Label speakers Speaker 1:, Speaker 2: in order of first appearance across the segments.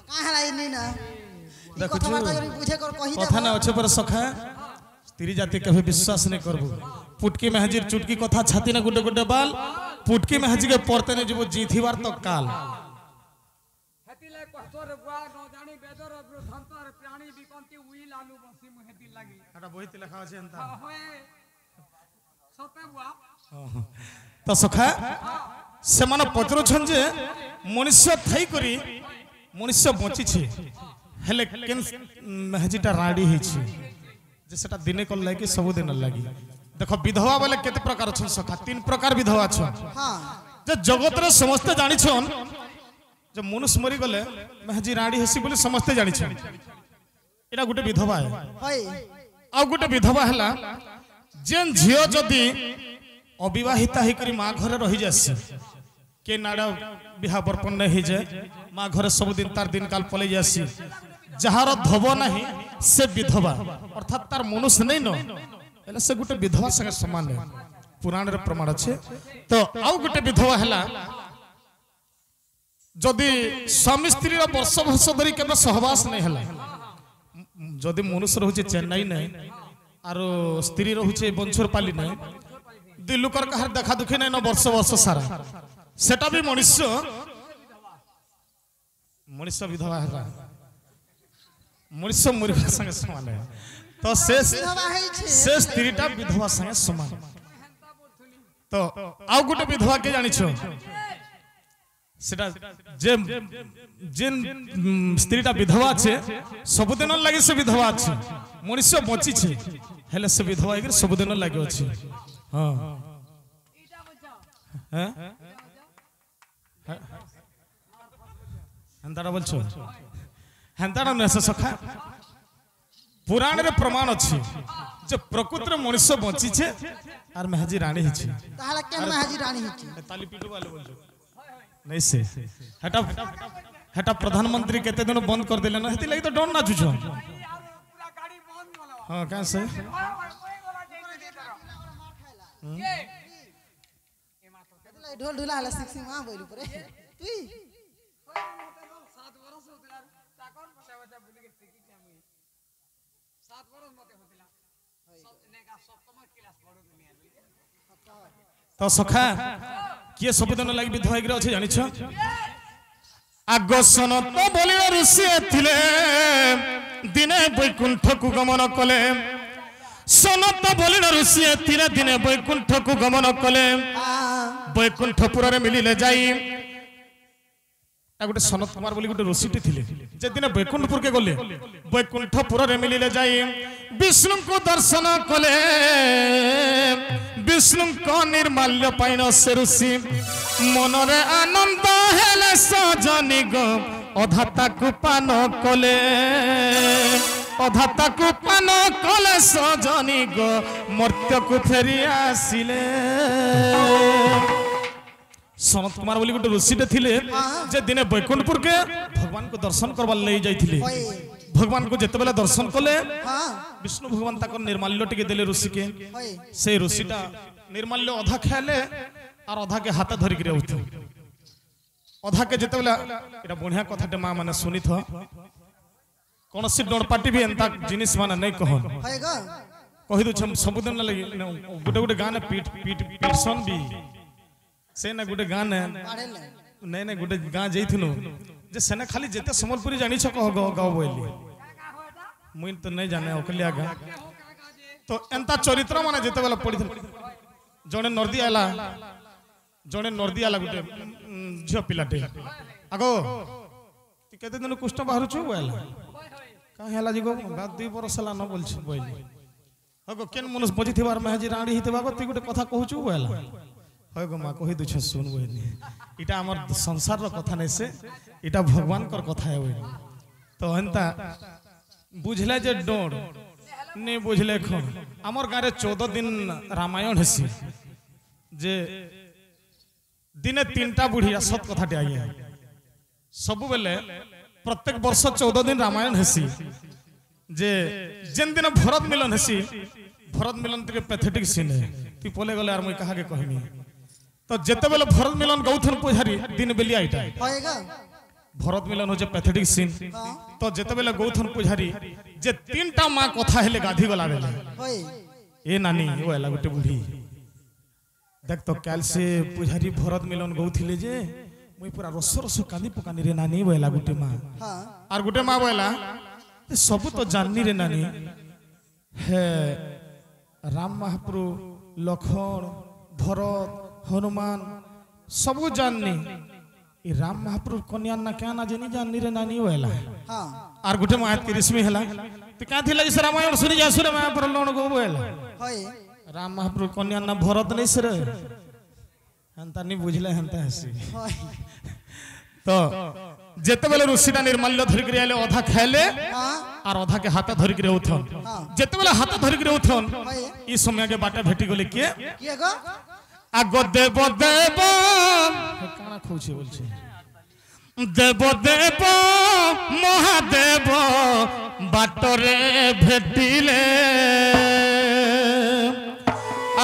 Speaker 1: कहां है नी ना
Speaker 2: देखो
Speaker 1: कथा बात करी बुझे कर कहि दे
Speaker 2: कथा ना अच्छे पर सखा स्त्री जाति कभी विश्वास नहीं करबो पुटकी मेहजीर चुटकी कथा छाती ना गुडे गुडे बाल पुटकी मेहजी के पड़ते ने जीवो जीथिवार तो काल
Speaker 3: हेतिले कहतोर बुआ न जानी बेदर ब्रह्मंतर प्राणी विकंती उई लालू बसी मु हेति लागि
Speaker 2: एटा बहित लिखा আছে एंता
Speaker 3: होए सते बुआ
Speaker 2: तो सखा से माने पचरुछन जे मनुष्य थाई करी मनुष्य बची छे हेले केन मेहजीटा राडी ही छे जे सेटा दिने कल लागि सब दिन लागि देखो विधवा वाले केते प्रकार छन सखा तीन प्रकार विधवा छन
Speaker 1: हां
Speaker 2: जे जगत रे समस्त जानि छन जे मनुष्य मरि गले मेहजी राडी हेसी बोली समस्त जानि छन एटा गुटे विधवा है
Speaker 1: होय
Speaker 2: आ गुटे विधवा हला जेन झियो जदी अविवाहिता ही करी मां घरे रहि जासी के नाडा बिहा बर्पण नहीं ही जाए मां घरे सब दिन तार दिन काल पले जासी जहार धब नहीं से विधवा अर्थात तार मनुष्य नहीं न एला से गुटे विधवा संगे समान है पुराण रे प्रमाण अछि तो आउ गुटे विधवा हला जदी स्वामी स्त्री रो वर्ष वर्ष धरी केबे सहवास नहीं हला जदी मनुष्य रहउचे चेन्नई नहीं आरो स्त्री रहउचे बंछरपाली नहीं दिलुकर कहार देखा दुखी नहीं न वर्ष वर्ष सारा सेटा भी मनुष्य मनुष्य विधवा है मनुष्य मुर्गा संगे समान है तो से स्त्रीटा विधवा संगे समान तो आउ गुटे विधवा के जानि छो सेटा जे जेन स्त्रीटा विधवा छे सब दिन लागि से विधवा छे मनुष्य बची छे हेले से विधवा के सब दिन लागि अछि हां हैं हंताड़ा बोलछो हंताड़ा न से सखा पुराण रे प्रमाण अछि जे प्रकृति मनुष्य बची छे आर मेहजी रानी हिछि
Speaker 1: ताला के मेहजी रानी हिछि
Speaker 2: ताली पीटू वाले बोलछो नहीं से हटा हटा प्रधानमंत्री केते दिन बंद कर देले न हेति लागि तो डन ना जुझो
Speaker 3: पूरा गाड़ी बंद होला
Speaker 2: हां का से
Speaker 1: ढोल ढुला हला सिक्सी मां बोली परे तुई
Speaker 3: 7 वर्ष होतला ताकन बचा बुली के टिकी टाइम 7 वर्ष मते होतला ने का सप्तम क्लास पढो दुनिया
Speaker 2: तो सखा किए सब दिन लागि विधवा गिरे अछि जानि छ आगसन तो बोली ऋषि थिले दिने बैकुंठ को गमन कले सनत बोली ऋषि थिले दिने बैकुंठ को गमन कले बैकुंठपुर रे मिलिले जाई गोटे सनत कुमार बोली गोटे ऋषिटी थिले जे दिन बैकुंठपुर के गले बैकुंठपुर रे मिलिले जाई विष्णु को दर्शन कले विष्णु को निर्माल्य पाइन से ऋषि मनरे आनंद हेले सजनी गो अधाता को पान कले अधाता को पान कले सजनी गो मर्त्य को फेरी आसिले सनत कुमार बोली गोटे ऋषिटे थिले जे दिने बैकुंठपुर के भगवान को दर्शन करबा ले जाइथिले भगवान को जेते बेला दर्शन कले विष्णु भगवान ताको निर्माल्य टिके देले ऋषि के से ऋषिटा निर्माल्य अधा खाले और अधा के हाथ धरि के रहउथ अधा के जेते बेला एटा बढ़िया कथाटे मां माने सुनिथ कोन सी डणपाटी भी एंता जिनिस माने नै कहन
Speaker 1: होएगा
Speaker 2: कहि दु छम सबुदिन लगी गोटे गोटे गाने पीट पीट पीटसन भी से ना गोटे गाने नै नै गोटे गां जइथिनु जे सेने खाली जेते संबलपुरी जानि छ कह गाव बोली मुइन तो नहीं जाने ओकलिया गा तो एंता चरित्र माने जेते बेला पड़ी जने नर्दी आला गोटे झियो पिलाटे आगो ती केते दिन कुष्ठ बाहर छु बोला का हैला जिगो बात 2 बरस ला न बोल छु बोली हगो केन मनुष्य बजी थिबार मेहजी राणी हितबा ती गोटे कथा कहू छु बोला हगो मा कहि दु छ सुन बोली इटा हमर संसार रो कथा नै से इटा भगवान कर कथा है बोली तो एंता बुझले जे डोर ने बुझले खन हमर गारे 14 दिन रामायण हेसी जे दिने 3टा बुढ़िया सत कथाटे आइए सब बेले प्रत्येक वर्ष 14 दिन रामायण हेसी जे जेन दिन भरत मिलन हेसी भरत मिलन के पैथेटिक सीन है ती पोले गले यार मैं कहा के कहनी तो जेते बेले भरत मिलन गौथन पुजारी दिन बेलिया आइटा
Speaker 1: होएगा
Speaker 2: भरत मिलन होचे पैथेटिक सीन तो जेते बेले गौथन पुजारी जे तीनटा मां कथा हेले गाधी गला बेले
Speaker 1: होय
Speaker 2: ए नानी ओ एला गुटे बुढ़ी देख तो काल से पुजारी भरत मिलन गौथिले जे मुई पूरा रस रस कांदी पकानी रे नानी बोला गुटे मां
Speaker 1: हां
Speaker 2: और गुटे मां बोला सब तो जाननी रे नानी है राम महाप्रभु लखन भरत हनुमान सब जाननी ई राम महाप्रभु कन्या ना क्या ना जनी जाननी रे नानी बोला
Speaker 1: हां
Speaker 2: और गुटे मां के रिश्मी हला तो क्या थिला इस रामायण सुनी जा सुरे मां पर लोण गो बोला
Speaker 1: होय
Speaker 2: राम महाप्रभु कन्या ना भरत नहीं सर हंता नहीं बुझले हंता हसी
Speaker 1: होय
Speaker 2: तो जेते बेले ऋषिटा निर्माल्य धरि के आले अधा खाइले
Speaker 1: हां
Speaker 2: और अधा के हाथ धरि के उठन जेते बेले हाथ धरि के उठन ई समय के बाटे भेटी गेले के
Speaker 1: गो
Speaker 2: आगो देव देव काना खोछि बोलछे देव देव महादेव बाटरे भेटिले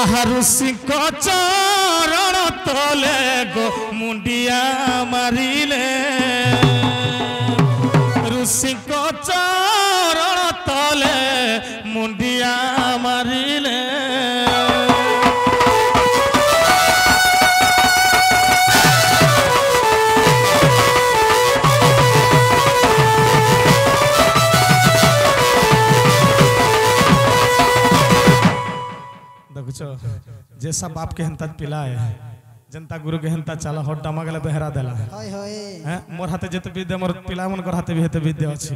Speaker 2: आहारुषि को चरण तले गो मुंडिया मारिले ऋषि को चरण तले मुंडिया मारिले जैसा बाप के हंता पिला है जनता गुरु के हंता चला हट डामा गला बहरा देला
Speaker 1: होय होय
Speaker 2: हैं मोर हाथे जते विद्या मोर पिला मन कर हाथे भी हेते विद्या अछि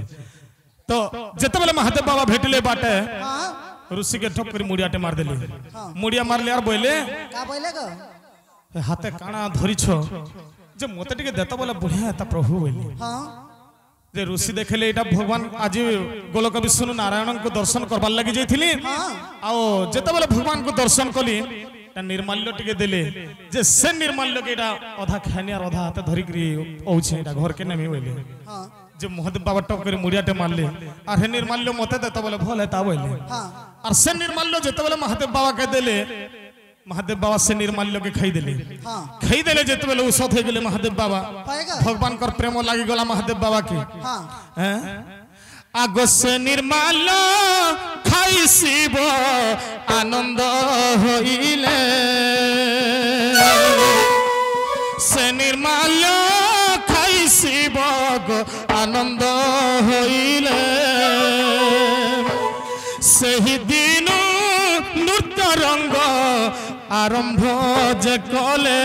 Speaker 2: तो जते बेले महादेव बाबा भेटले बाटे
Speaker 1: हां
Speaker 2: ऋषि के ठोक कर मुड़ियाटे मार देली मुड़िया मारले यार बोले
Speaker 1: का बोले गो
Speaker 2: हाथे काना धरि छो जे मोते टिके देता बोले बढ़िया ता प्रभु बोले
Speaker 1: हां
Speaker 2: जे ऋषि देखले एटा भगवान आज गोलोक विष्णु नारायण को दर्शन करबार लागि जैथिली आ जते बेले भगवान को दर्शन कली ता निर्माल्य टिके देले जे से निर्माल्य के एटा आधा खानी और आधा हाथे धरि करी औछे एटा घर के नेमी बोले
Speaker 1: हां
Speaker 2: जे महादेव बाबा टप कर मुड़ियाटे मारले और हे निर्माल्य मते देता बोले भले ता बोले
Speaker 1: हां
Speaker 2: और से निर्माल्य जते बेले महादेव बाबा के देले महादेव बाबा से निर्माल्य के खाई देले
Speaker 1: हां
Speaker 2: खाई देले जते बेले औषध हो गेले महादेव बाबा
Speaker 1: होएगा
Speaker 2: भगवान कर प्रेम लागी गला महादेव बाबा के
Speaker 1: हां
Speaker 2: हैं आगो से निर्माल्य खाई शिव आनंद होइले से निर्माल्य खाई शिव आनंद होइले सही दिन नृत्य रंग आरंभ जे कले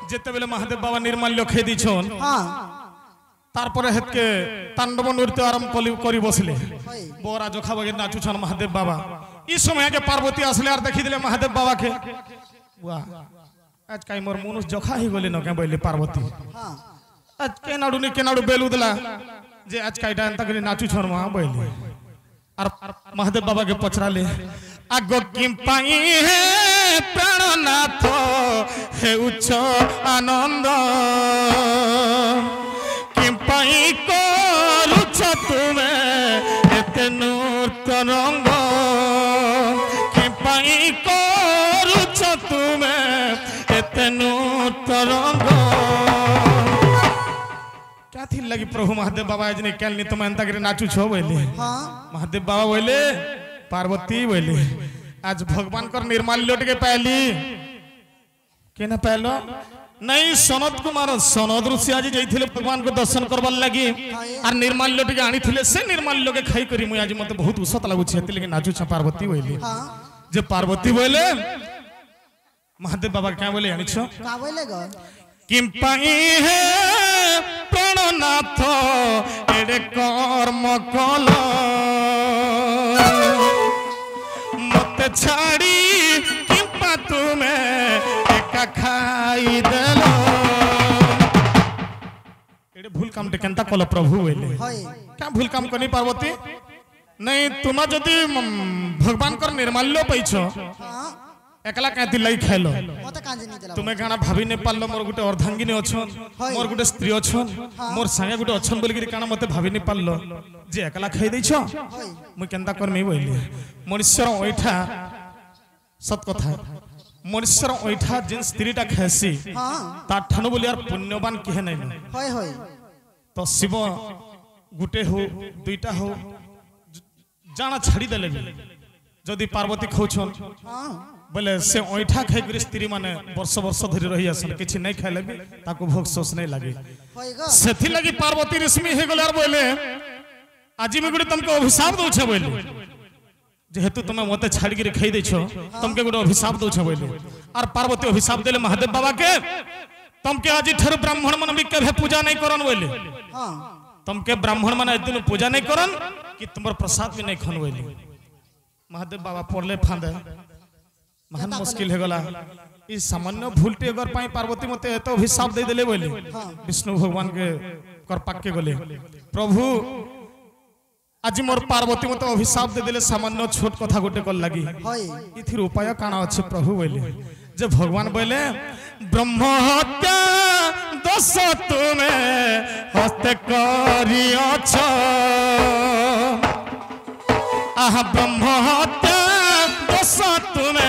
Speaker 2: जेते बेले महादेव बाबा निर्माल्य खेई दिछन
Speaker 1: हां
Speaker 2: तारपरे हेतके तांडव नृत्य आरंभ करी बसले
Speaker 1: होय
Speaker 2: बोरा जोखा बगे नाचुछन महादेव बाबा इस समय के पार्वती आसले और देखि दिले महादेव बाबा के वाह आज काई मोर मनुष जोखा ही गले न के बोले पार्वती
Speaker 1: हां
Speaker 2: आज के नाडू बेलुदला जे आज काई डान तक नाचुछन वहां बोले और महादेव बाबा के पचराले आगो किम पाई है प्राणनाथ हे उच्च आनंद किम पाई करुछ तुमे एते नूतन रंग किम पाई करुछ तुमे एते नूतन रंग क्या थी लगी प्रभु महादेव बाबा आज ने कल नहीं तुम अंता करे नाचू छो बोले
Speaker 1: हां
Speaker 2: महादेव बाबा बोले पार्वती बोले आज भगवान कर निर्माल्य के पहली के ना पहलो नहीं सनद कुमार सनद ऋषि आज जाइथिले भगवान को दर्शन करबार लागि और निर्माल्य के आनी थिले से निर्माल्य के खाई करी मुई आज मते बहुत उसत लागु छै एते लेके नाचू छ पार्वती बोले
Speaker 1: हां
Speaker 2: जे पार्वती बोले महादेव बाबा क्या बोले आनी छ
Speaker 1: का बोले गो
Speaker 2: किम पाई है प्राणनाथ एडे कर्म कल मते छाड़ी किंपा तुमे एका खाई देलो एडे भूल काम टे केनता कल प्रभु बोले
Speaker 1: होय
Speaker 2: क्या भूल काम कनी पार्वती नहीं तुम जदि भगवान कर निर्माल्य पैछ
Speaker 1: हां
Speaker 2: एकला कहती लाई खेलो
Speaker 1: मते कांजे नी देला
Speaker 2: तुम्हें गाना भाभी ने पालो मोर गुटे अर्धांगिनी अछन मोर गुटे स्त्री अछन मोर संगे गुटे अछन बोली गाना मते भाभी ने पालो जे एकला खाई दै छ मु केंदा करमी बोली मनुष्यर ओइठा सत कथा मनुष्यर ओइठा जिन स्त्रीटा खेसी
Speaker 1: हां
Speaker 2: ता ठनु बोली यार पुण्यवान किहे नै
Speaker 1: होय होय
Speaker 2: तो शिव गुटे हो दुईटा हो जाना छाड़ी देले जदि पार्वती खौछन
Speaker 1: हां
Speaker 2: बोले से ओइठा खाई स्त्री माने वर्ष वर्ष धरी रही आसन किछि नै खाइले भी ताको भोग सोच नै लागे
Speaker 1: होय गो
Speaker 2: सेथि लगी पार्वती ऋषि हे गलार बोले आजि में गुटे तुमको अभिशाप दउ छ बोले जेहेतु तुम मते छाड़ी के खाई दै छ तुमके गुटे अभिशाप दउ छ बोले और पार्वती अभिशाप देले महादेव बाबा के तुमके आजि ठर ब्राह्मण मन भी कभे पूजा नै करन बोले
Speaker 1: हां
Speaker 2: तुमके ब्राह्मण मन दिन पूजा नै करन कि तुमर प्रसाद भी नै खन बोले महादेव बाबा पड़ले फांदे महान मुश्किल है गला ई सामान्य भूलटे अगर पाई पार्वती मते एतो अभिशाप दे देले बोले विष्णु भगवान के कर पाके गले प्रभु आज मोर पार्वती मते अभिशाप दे देले सामान्य छोट कथा गोटे कर लागी
Speaker 1: होय
Speaker 2: इथिर उपाय काना अछि प्रभु बोले जे भगवान बोले ब्रह्म हत्या दोष तुमे हस्त करियछ आहा ब्रह्म हत्या दोष तुमे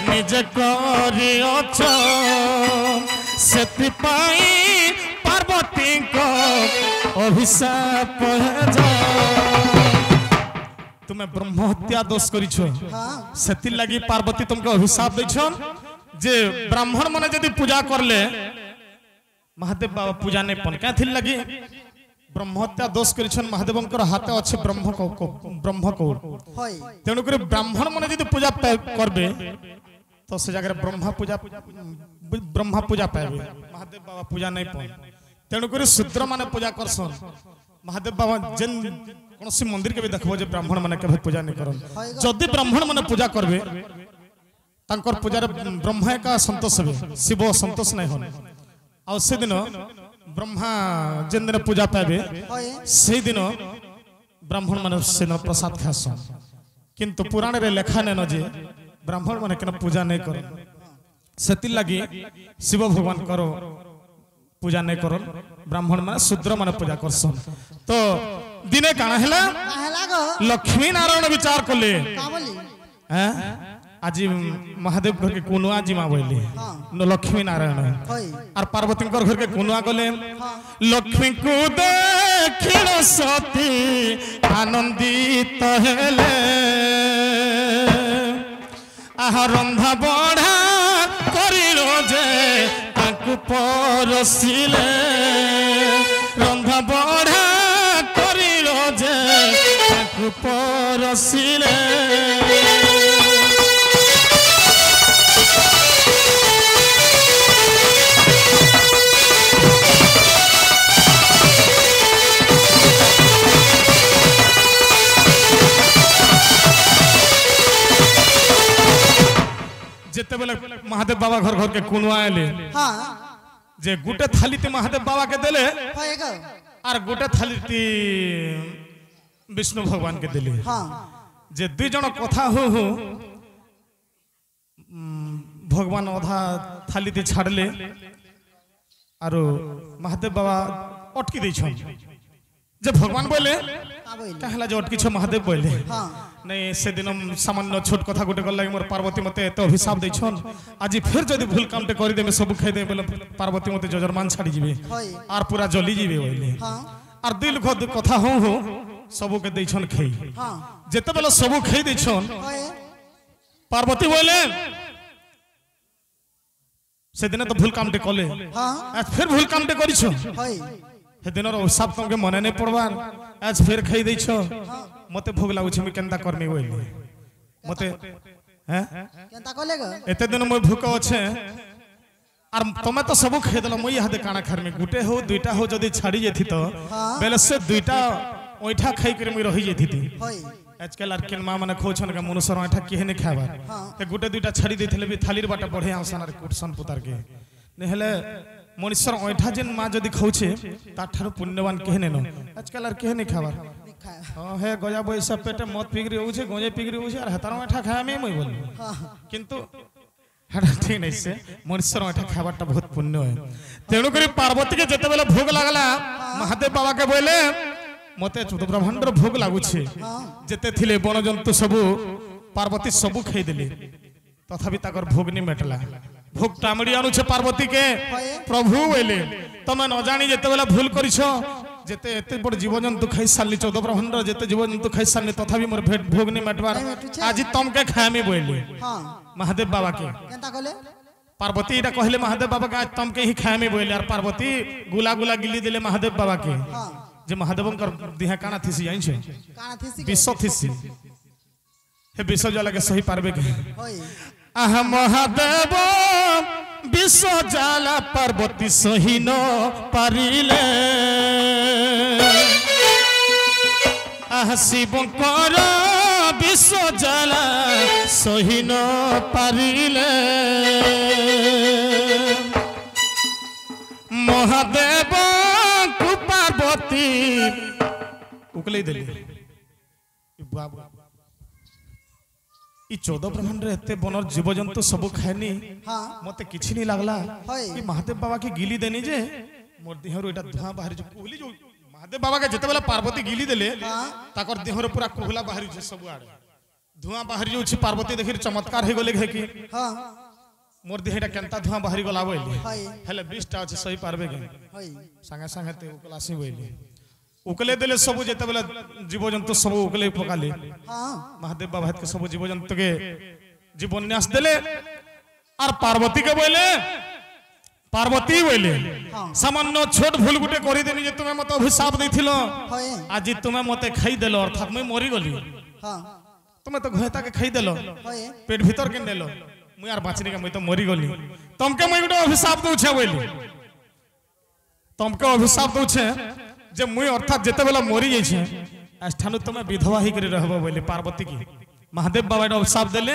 Speaker 2: निज करियछ सेति पाई पार्वती को अभिशाप जा तुम्हें ब्रह्म हत्या दोष करिछो
Speaker 1: हां
Speaker 2: सेति लागि पार्वती तुमको अभिशाप दैछन जे ब्राह्मण माने यदि पूजा करले महादेव बाबा पूजा नै पन का थिल लागि ब्रह्म हत्या दोष करिछन महादेवंकर हाथे अछि ब्रह्म को
Speaker 1: होय
Speaker 2: तेणु कर ब्राह्मण माने यदि पूजा करबे तो से जगह ब्रह्मा पूजा पाएबे महादेव बाबा पूजा नै पन तेणु कर शूद्र माने पूजा करसन महादेव बाबा जेन कोनसी मंदिर के भी देखबो जे ब्राह्मण माने के पूजा नै करन जदि ब्राह्मण माने पूजा करबे तांकर पूजा ब्रह्मा का संतोष हेबे शिव संतोष नै होन आ से दिन ब्रह्मा जेन दिन पूजा पाएबे
Speaker 1: होय
Speaker 2: से दिन ब्राह्मण माने से न प्रसाद खासन किंतु पुराण रे लेखा नै न जे ब्राह्मण माने केन पूजा नै करन सेति लागि शिव भगवान करो पूजा नै करन ब्राह्मण माने शूद्र माने पूजा करसन तो दिने काना हैला
Speaker 1: काहेला गो
Speaker 2: लक्ष्मी नारायण विचार करले
Speaker 1: का बोली
Speaker 2: हैं आज महादेव घर के कुनुआ जिमा बोली न लक्ष्मी नारायण
Speaker 1: होय
Speaker 2: और पार्वती घर के कुनुआ गले लक्ष्मी को देखिन सती आनंदित हेले आहा रंधा बढ़ा करिलो जे ताकु परसिले रंधा बढ़ा करिलो जे ताकु परसिले जेते बेले महादेव बाबा घर घर के कुनुआ आले
Speaker 1: हां
Speaker 2: जे गुटे थाली ते महादेव बाबा के देले
Speaker 1: होय गो
Speaker 2: और गुटे थाली ती विष्णु भगवान के देले
Speaker 1: हां
Speaker 2: जे दुई जन कथा हो भगवान आधा थाली ती छाड़ले और महादेव बाबा अटकी दै छन जे भगवान बोले
Speaker 1: का बोली
Speaker 2: कहला जे अटकी छ महादेव बोले
Speaker 1: हां
Speaker 2: नहीं से दिन सामान्य छोट कथा गोटे कर लगे मोर पार्वती मते एत अभिशाप दै छन आज फिर जदि भूल कामटे करि देबे सब खाइ दे बोले पार्वती मते जजरमान छाड़ी जिवे
Speaker 1: होय
Speaker 2: आर पूरा जली जिवे बोले
Speaker 1: हां
Speaker 2: आर दिल खद कथा हो सब के दै छन खई
Speaker 1: हां
Speaker 2: जेते बेला सब खई दै छन
Speaker 1: होय
Speaker 2: पार्वती बोले से दिन तो भूल कामटे कले
Speaker 1: हां
Speaker 2: आज फिर भूल कामटे करि छ
Speaker 1: होय
Speaker 2: हे दिनर अभिशाप तुमके मने नै पड़बार आज फिर खई दै छ मते भोग लागु छ मि केनता करमी बोले मते हैं
Speaker 1: केनता कोले गो
Speaker 2: एते दिन मैं भूख अच्छे और तुम्हें तो सब खाई देल मुई हाथे काना खार में गुटे हो दुईटा हो जदि छाड़ी जेथि तो बेले से दुईटा ओइठा खाई कर मुई रही जेथि
Speaker 1: होय
Speaker 2: आजकल आर केन मां माने खोछन के मनुष्य ओइठा केहे नै खाबार ते गुटे दुईटा छाड़ी देथिले भी थालीर बाटा बढ़े आसान आर कुटसन पुतार के नेहले मनुष्य ओइठा जेन मां जदि खौछे ताठारो पुण्यवान केहे नै न आजकल आर केहे नै खाबार हां हे गजा बैसा पेटे मत पिगरी होउछे गजे पिगरी होउछे आर हतारो ओइठा खाया में मुई बोल किंतु हेटा ठीक नहीं से मनुष्य एटा खाबाटा बहुत पुण्य है तेणु करी पार्वती के जते बेला भोग लागला महादेव बाबा के बोले मते चौद ब्रह्मांडर भोग लागुछे जते थिले वन जंतु सबु पार्वती सबु खाई देले तथापि ताकर भोग नहीं मेटला भोग टामड़ी आनुछे पार्वती के प्रभु बोले तमे न जानी जते बेला भूल करिछो जेते एते बड़ जीवजंतु खाई सारली 14 ब्रह्मांड जेते जीवजंतु खाई सारली तथापि मोर भेट भोग नहीं मेटबार आज तमके खाएमी बोले
Speaker 1: हां
Speaker 2: महादेव बाबा के
Speaker 1: केनता कहले
Speaker 2: पार्वती इटा कहले महादेव बाबा के आज तमके ही खाएमी बोले और पार्वती गुला गुला गिली दिले महादेव बाबा के जे महादेवंकर दिहा काना थिसी जाइन छे
Speaker 1: काना थिसी
Speaker 2: विश्व थिसी हे विश्व जला के सही पारबे के
Speaker 1: होई
Speaker 2: आह महादेव विश्व जाला पार्वती सही न पारिले आह शिवंकर विश्व जाला सही न पारिले महादेव को पार्वती उकले देली बाबा ई 14 ब्रह्मांड रे एते बनर जीवजंतु सब खाएनी
Speaker 1: हां
Speaker 2: मते किछि नहीं लागला
Speaker 1: होय
Speaker 2: ई महादेव बाबा के गिली देनी जे मोर देहरो एटा धुआं बाहर जो कोहली जो महादेव बाबा के जते बेला पार्वती गिली देले ताकर देहरो पूरा कोहला बाहर जे सब आड़े धुआं बाहर जो छी पार्वती देखि चमत्कार हे गेले कि
Speaker 1: हां
Speaker 2: मोर देहटा केनता धुआं बाहर गला बोइले
Speaker 1: होय
Speaker 2: हेले 20 टा अछि सही पारबे के
Speaker 1: होय
Speaker 2: संगे संगे ते उकलासी बोइले उकले देले सब जेते बेला जीवजंतु सब उकले पकाले
Speaker 1: हां
Speaker 2: महादेव बाबा के सब जीवजंतु के जीवन्यास देले और पार्वती के बोले पार्वती बोले सामान्य छोट भूल गुटे करि देनी जे तुमे मते अभिशाप दैथिलो
Speaker 1: होय
Speaker 2: आज तुमे मते खाई देलो अर्थात मैं मरि गली
Speaker 1: हां
Speaker 2: तुमे तो घोता के खाई देलो
Speaker 1: होय
Speaker 2: पेट भीतर के नेलो मुई यार बाचनी के मैं तो मरि गली तुमके मैं गुटे अभिशाप दउ छे बोली तुमके अभिशाप दउ छे जे मुई अर्थात जेते बेला मरि जाई छे स्थानु तुमे विधवा ही करी रहबो बोली पार्वती की महादेव बाबा अभिशाप देले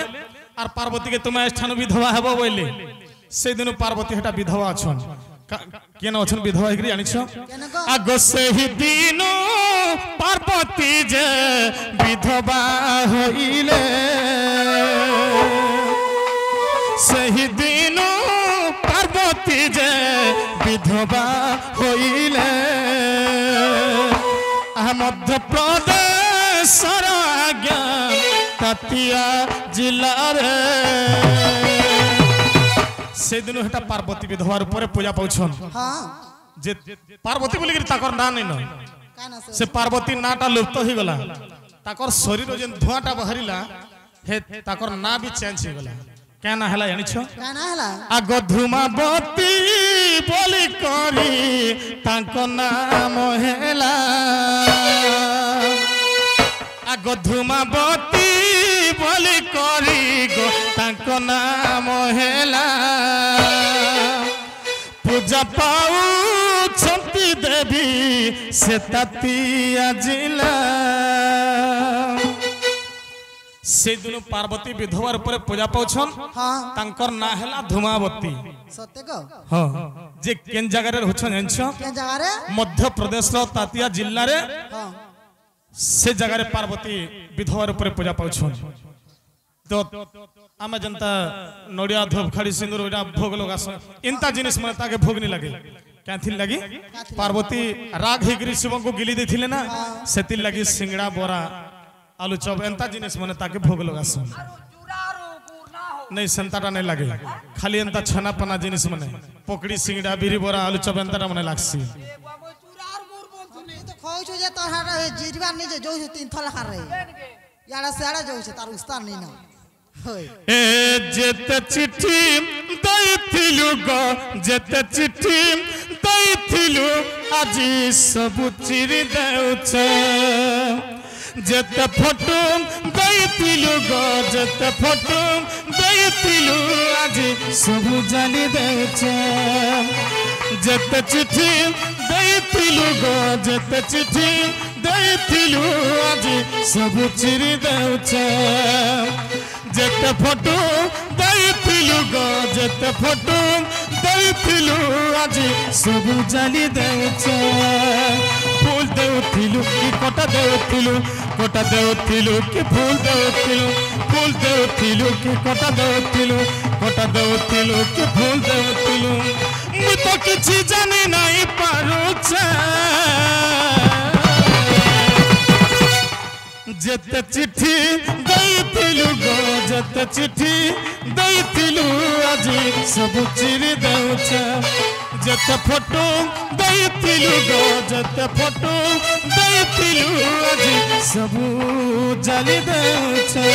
Speaker 2: और पार्वती के तुमे स्थानु विधवा हेबो बोली से दिन पार्वती हेटा विधवा अछन केन अछन विधवा ही करी जानि छ आग से ही दिन पार्वती जे विधवा होइले सही दिन पार्वती जे विधवा होइले मध्य प्रदेश आज्ञा तातिया जिला रे से दिन हेटा पार्वती विधवा ऊपर पूजा पाउछन
Speaker 1: हां
Speaker 2: जे पार्वती बोली कि ताकर ना नहीं न
Speaker 1: काना
Speaker 2: से पार्वती नाटा लुप्त हो गला ताकर शरीर जेन धुआटा बाहरिला हे ताकर ना भी चेंज हो गला केना हला जानि छ
Speaker 1: काना हला
Speaker 2: आग धूमावती बोली करी तांको नाम हेला आग धूमावती बोली करी गो तांको नाम हेला पूजा पाऊ छंती देवी से तातिया जिला से दिन पार्वती विधवा ऊपर पूजा पाउछन
Speaker 1: हां
Speaker 2: तांकर ना हैला धूमावती
Speaker 1: सत्य को
Speaker 2: हां जे केन जगह रे होछन जानछ
Speaker 1: के जगह रे
Speaker 2: मध्य प्रदेश रो तातिया जिल्ला रे
Speaker 1: हां
Speaker 2: से जगह रे पार्वती विधवा ऊपर पूजा पाउछन तो आमे जनता नडिया धूप खड़ी सिंदूर ओडा भोग लगास इंता जिनिस मन ताके भोग नहीं लगे क्याथिल लगी पार्वती राग हिगरी शिव को गिली देथिले ना सेतिल लगी सिंगड़ा बोरा आलू चप एंता जिनिस मने ताके भोग लगास नहीं संताटा नहीं लगे खाली एंता छना पना जिनिस मने पकड़ी सिंगड़ा बिरी बोरा आलू चप एंताटा मने लागसी
Speaker 1: तो खोइ छु जे तोर हारा जिरवा नि जे जो तीन थला खा रे यारा सारा जो छे तार उस्ताद नहीं ना होय
Speaker 2: ए जेत चिट्ठी दैथिलु गो जेत चिट्ठी दैथिलु आजी सब चिरि देउछ जेते फोटो दैथिलु गो जेते फोटो दैथिलु आज सब जानी देछे जेते चिट्ठी दैथिलु गो जेते चिट्ठी दैथिलु आज सब चिरि देछे जेते फोटो दैथिलु गो जेते फोटो दैथिलु आज सब जानी देछे फूल देउथिलु कि कोटा देउथिलु कि फूल देउथिलु कि कोटा देउथिलु ଫଟା ଦେଉଥିଲୁ କି ଭୁଲ ଦେଉଥିଲୁ ମୁଁ ତ କିଛି ଜାଣି ନାହିଁ ପାରୁଛେ ଯେତେ ଚିଠି ଦେଇଥିଲୁ ଗো ଯେତେ ଚିଠି ଦେଇଥିଲୁ ଆଜି ସବୁ ଚିରି ଦେଉଛେ ଯେତେ ଫଟୋ ଦେଇଥିଲୁ ଗো ଯେତେ ଫଟୋ ଦେଇଥିଲୁ ଆଜି ସବୁ ଜାଳି ଦେଉଛେ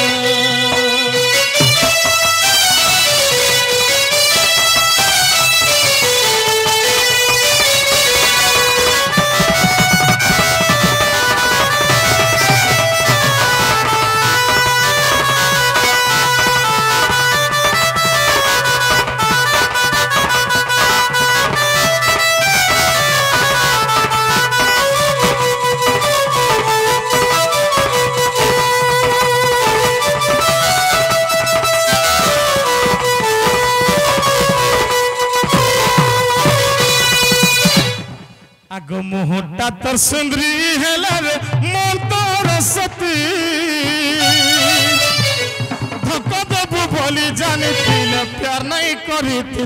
Speaker 2: आगो मुहूर्ता तर सुंदरी हेला रे मन तोर सती धोखा देबू बोली जानी थिले प्यार नहीं करी थी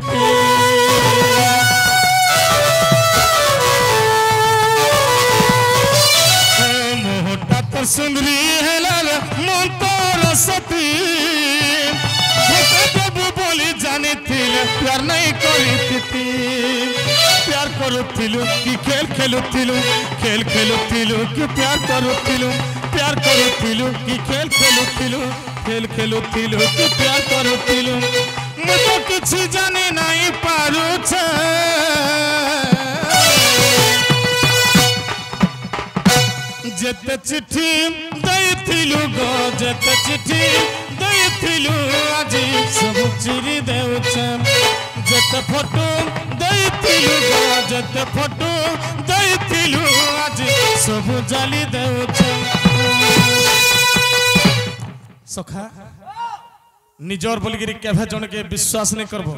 Speaker 2: मुहूर्ता तर सुंदरी हेला रे मन तोर सती धोखा देबू बोली जानी थिले प्यार नहीं करी थी प्यार करुथिलु कि खेल खेलुथिलु खेल खेलुथिलु कि प्यार करुथिलु प्यार करुथिलु कि खेल खेलुथिलु खेल खेलुथिलु कि प्यार करुथिलु मु तो किछि जानि नाही पारुछे जेते चिट्ठी दैथिलु गो जेते चिट्ठी दैथिलु आजी सब चिरी देउछे जेते फोटो दैथिलु गो जेते फोटो दैथिलु आजी सब जाली देउछे सखा निजर बोलगिरी केभे जण के विश्वास नहीं करबो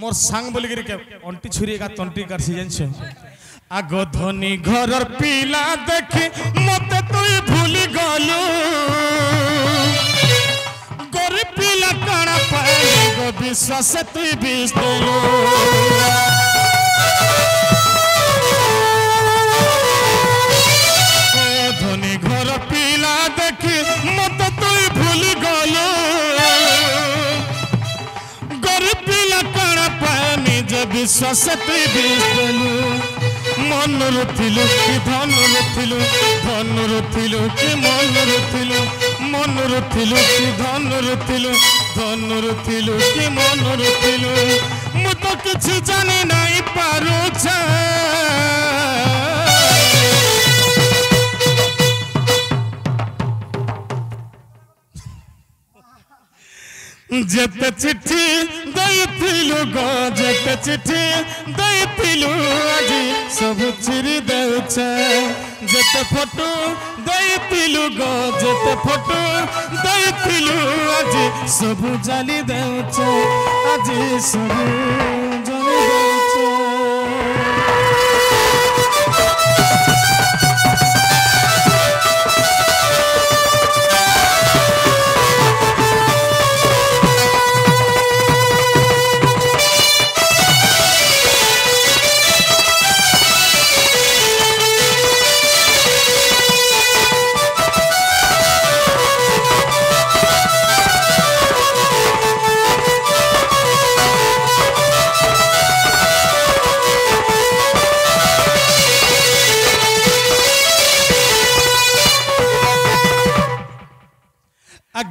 Speaker 2: मोर सांग बोलगिरी के अंटी छुरी का तंटी काटसी जानछे आगो धनी घरर पीला देखी मत तुई भूली गलु गरीब पीला काना पाए गो विश्वास तुई बीस देलु धनी घर पीला देखी मत तुई भूली गलु गरीब पीला काना पाए निज विश्वास तुई बीस देलु मन रुथिलु कि धन रुथिलु धन रुथिलु कि मन रुथिलु मन रुथिलु कि धन रुथिलु धन रुथिलु कि मन रुथिलु मु तो किछि जानि नाही पारुछे जेते चिट्ठी दैथिलु गो जेते चिट्ठी दैथिलु आजी सब चिरी देउछे जेते फोटो दैथिलु गो जेते फोटो दैथिलु आजी सब जाली देउछे आजी सब जाली देउछे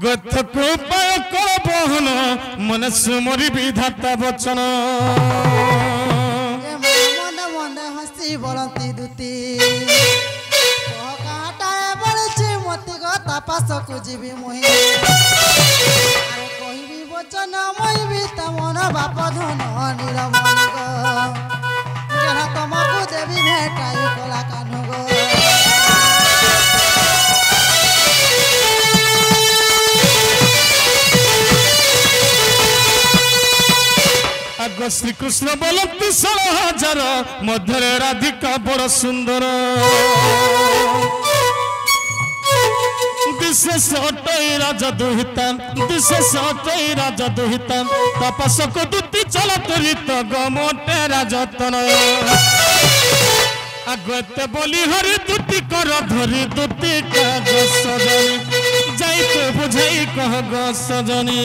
Speaker 2: गथ को पाय कर बहन मन सुमरी विधाता वचन
Speaker 1: मन मन हसी बलती दुती काटाए बलछि मति ग तापास को जीवी मोहि अरे कहबी वचन moi भी तमन बाप धन नीलमणि ग जहाँ तुमको देवी भेटाई कला कानु ग
Speaker 2: आगो श्री कृष्ण बोलती 16,000 मध्य राधिका बड़ सुंदर दिशे सोटई राजा दुहितान दिशे सोटई राजा दुहितान तपस्क दुति चल तुरित गमोटे राजतन आगते बोली हरि दुति कर धरी दुति काग सजनी जाइते बुझाई कह ग सजनी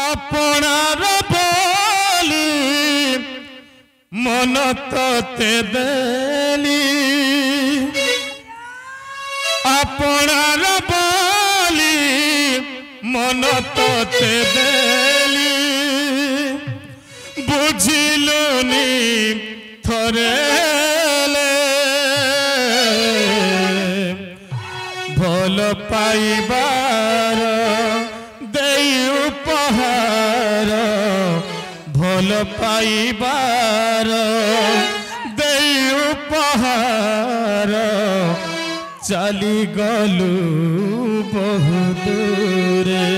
Speaker 2: अपनार बोली मन ते देली अपनार बोली मन ते देली बुझिलुनी थरे भल पाइबार देई उपहार भल पाइबार देई उपहार चली गलु बहु दूरे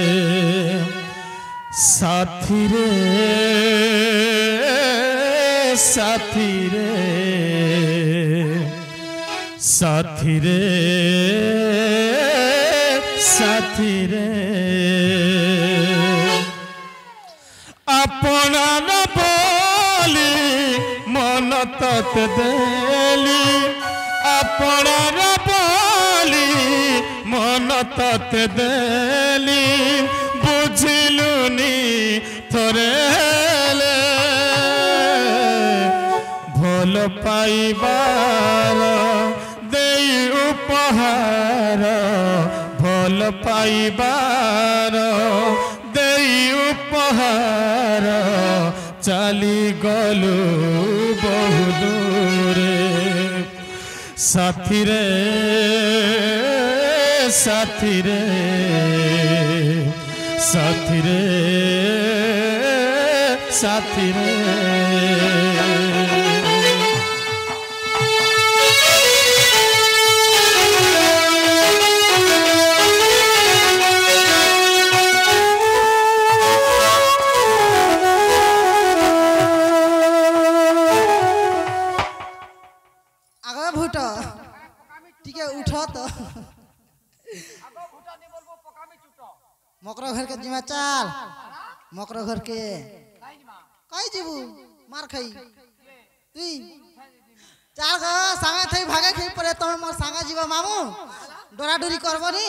Speaker 2: साथी रे साथी रे साथी रे साथी रे अपना न बोली मन तत देली अपना न बोली मन तत देली बुझिलुनी थोरे भल पाइबार देई उपहार भल पाइबार देई उपहार चली गलु बहु दूरे साथी रे साथी रे साथी रे साथी रे
Speaker 1: मकर घर के जिमा चाल मकर घर के कई जीबू मार खाई तुई चाल ग सांगा थई भागे खई परे तमे मोर सांगा जीवा मामू डोरा डोरी करबो नी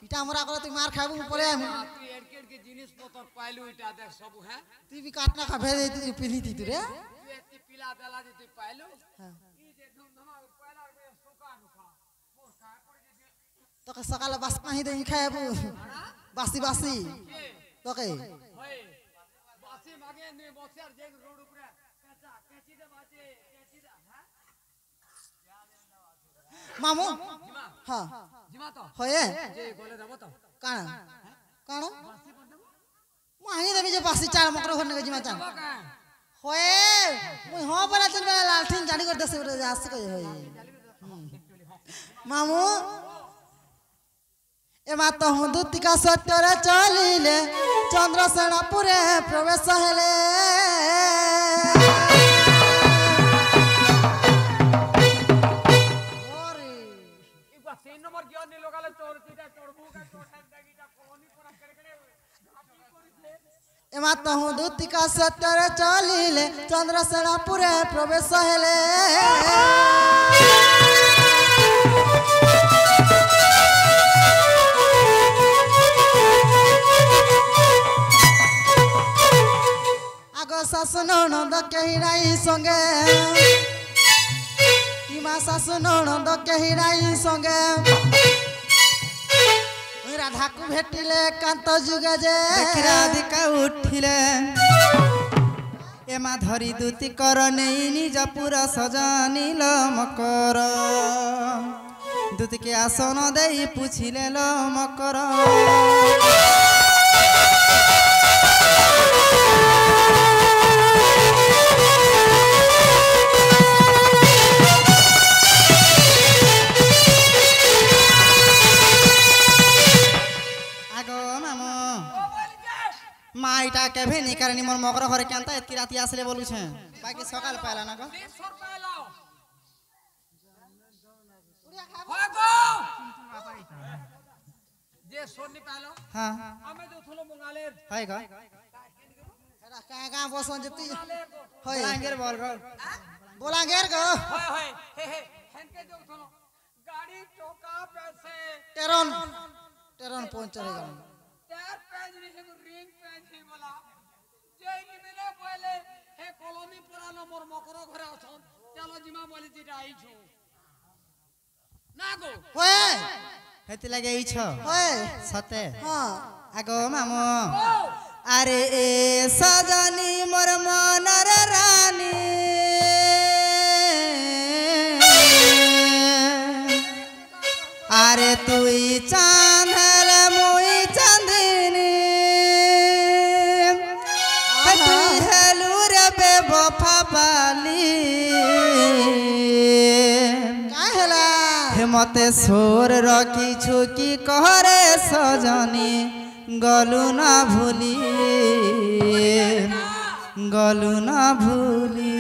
Speaker 1: पिटा मोरा कर तुई मार खाबू परे हम
Speaker 3: तू एडकेट के जिनिस पतर पाइलु इटा देख सब है
Speaker 1: तुई भी काटना खा भेज देती पिली ती रे
Speaker 3: तू एती पिला देला जे तू पाइलु ई जे धुमधमा पहला के सोका नुखा मोर का पड़ जे
Speaker 1: तो के सकाल बस पाही दे खाबू बासी बासी तो के
Speaker 3: होय बासी मागे ने बसियार जे रोड ऊपर कच्चा कैची दे बाजे कैची दे हां
Speaker 1: मामू हां
Speaker 3: जिमा तो
Speaker 1: होए
Speaker 3: जे गोले देबो तो
Speaker 1: काण काण
Speaker 3: बासी पर देबो
Speaker 1: माही देबी जे बासी चार मकर घर ने जिमा चाल होए मुई हो बरा चल बरा लालठिन जानी कर दस बरा आस के होई मामू एमा तो हूँ दूतिका सत्यर चलिले चंद्रसेनापुरे प्रवेश हेले
Speaker 3: एक बार 3 नंबर गियर नि लगाले चोरतीटा चोरबू का चोटा दागीटा कॉलोनी पूरा करके
Speaker 1: एमा तो हूँ दूतिका सत्यर चलिले चंद्रसेनापुरे प्रवेश हेले सासु ननद केहिराई संगे इमा सासु ननद केहिराई संगे राधा को भेटिले कांत जुगे जे
Speaker 4: राधिका उठिले एमा धरी दूती कर नहीं निज पुरा सजानिल मकर दूती के आसन दे पूछिले लो मकर माई এইটা কেভে নি কারণ মোর মকর ঘরে কেনতা এতকি রাতি আসলে বলুছে বাকি সকাল পাইলা না গো
Speaker 3: সর পাইলো হয় গো যে সোনি পাইলো
Speaker 4: হ্যাঁ
Speaker 3: আমি তো থলো মঙ্গালের
Speaker 4: হয় গো
Speaker 1: এরা কাঁ কাঁ বসন যেতি হয়
Speaker 4: লাঙ্গের বল গো
Speaker 1: बोलांगेर गो
Speaker 3: হয় হয় হে হে হেনকে যে থলো গাড়ি টোকা পেছে
Speaker 1: टेरन टेरन पंचर हो गल
Speaker 3: তার পেজ নি হে রিং পেজ হি বলা যেই নিবেলে বলে হে কলোনি পুরানো মোর মকর ঘরে আছন চলো জিমা বলি যেটা আইছো না গো
Speaker 1: होए
Speaker 4: হেতি লাগে এইছ
Speaker 1: होए
Speaker 4: সতে
Speaker 1: हां
Speaker 4: আগো মামু আরে এ সজনী মোর মনর রানী আরে তুই চাঁদল মুই চাঁদিনী তুই হেলু রে বেবফা বালি
Speaker 1: का हेला
Speaker 4: হে মতে সোর রকিছু কি করে সজনী গলু না ভুলি গলু না ভুলি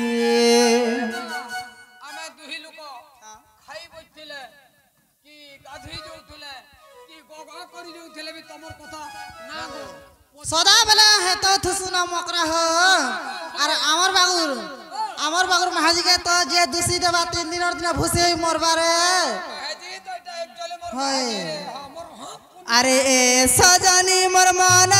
Speaker 3: আমি দুহি লোক খাই বইছিলে কি গাধুই যাউଥିଲେ কি গগা করি যাউଥିଲେ বি তোমার কথা না গো
Speaker 1: सदा बेला है तो थुसुना मकरा हो और अमर बागुर महाजी के तो जे दूसरी देबा 3 दिन और दिन भूसे मरबारे
Speaker 3: হেজি তো এটা একচুয়ালি মোর
Speaker 1: হয়
Speaker 3: আমার হাত
Speaker 4: আরে এ সজনী মোর মন